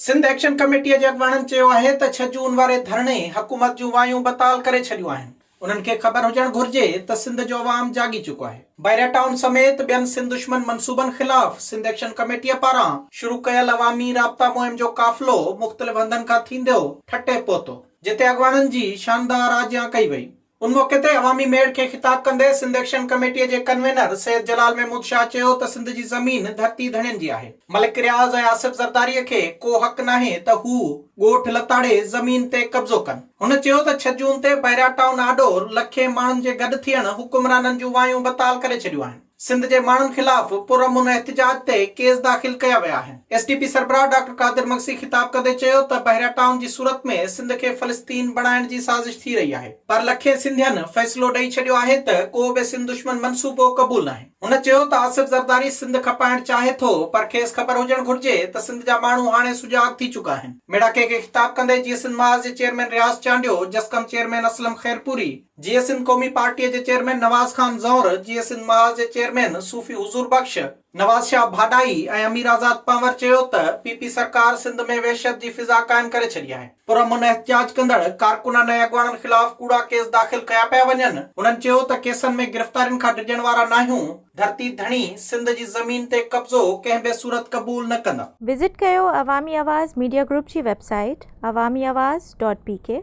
Sindh action कमेटीअ जे अॻवाननि चयो आहे त 6 जून वारे धरणे हुकूमत जूं वायूं बताल करे छॾियूं आहिनि। उन्हनि खे ख़बर हुजणु घुर्जे त सिंध जो अवाम जागी चुको आहे। बैरिया टाउन समेत ॿियनि सिंध दुश्मन मंसूबनि ख़िलाफ़ सिंध एक्शन कमेटीअ पारां शुरू कयल अवामी राब्ता मुहिम जो काफ़िलो मुख़्तलिफ़ हंधनि खां थींदो ठटे पहुतो, जिते अॻवाननि जी शानदार आजियां कई वई। उन मौके ते अवामी मेड़ खे ख़िताब कंदे सिंध एक्शन कमेटीअ जे कन्वीनर सैयद जलाल महमूद शाह चयो त सिंध जी ज़मीन धरती धणियनि जी आहे। मलिक रियाज़ ऐं आसिफ ज़रदारीअ खे को हक़ नाहे त हू ॻोठ लताड़े ज़मीन ते कब्ज़ो कनि। हुन चयो त 6 जून ते बैरिया टाउन आडोर लखे माण्हुनि जे गॾु थियण हुकुमराननि जूं वायूं बताल करे छॾियूं आहिनि। सिंध जे माण्हुनि ख़िलाफ़ पुरअमन एहतिजाज ते केस दाख़िल कया विया आहिनि। एसडीपी सरबराह डॉक्टर कादिर मक्सी ख़िताब कंदे चयो त बैरिया टाउन जी सूरत में सिंध खे फ़लस्तीन बणाइण जी साज़िश थी रही आहे, पर लखे सिंधियनि फ़ैसिलो ॾेई छॾियो आहे त को बि सिंध दुश्मन मंसूबो क़बूल नाहे। हुन चयो त आसिफ ज़रदारी सिंध खपाइण चाहे थो, पर खेसि ख़बर हुजणु घुर्जे त सिंध जा माण्हू हाणे सुजाग थी चुका आहिनि। मेड़ाके खे ख़िताब कंदे जीएसएन महाज़ जे चेयरमैन रियाज़ चांडियो, जसकम चेयरमैन असलम खैरपुरी, जीएसएन क़ौमी पार्टीअ जे चेयरमैन नवाज़ खान ज़ौर, जीएसएन महाज़ जे चेयरमैन सूफ़ी हुज़ूर बख्श, नवाज़ शाह भाडाई ऐं अमीर आज़ाद पंवर चयो त पीपी सरकार सिंध में वहशत जी फिज़ा क़ाइम करे छॾी आहे। पुरअमन एहतिजाज कंदड़ कारकुननि ऐं अॻवाननि ख़िलाफ़ कूड़ा केस दाख़िल कया पिया वञनि। उन्हनि चयो त केसनि में गिरफ़्तारियुनि खां डिॼण वारा नाहियूं धरती धणी सिंध जी ज़मीन ते कब्ज़ो कंहिं बि सूरत क़बूल न कंदा। विज़िट कयो अवामी आवाज़ मीडिया ग्रुप जी वेबसाइट awamiawaz.pk।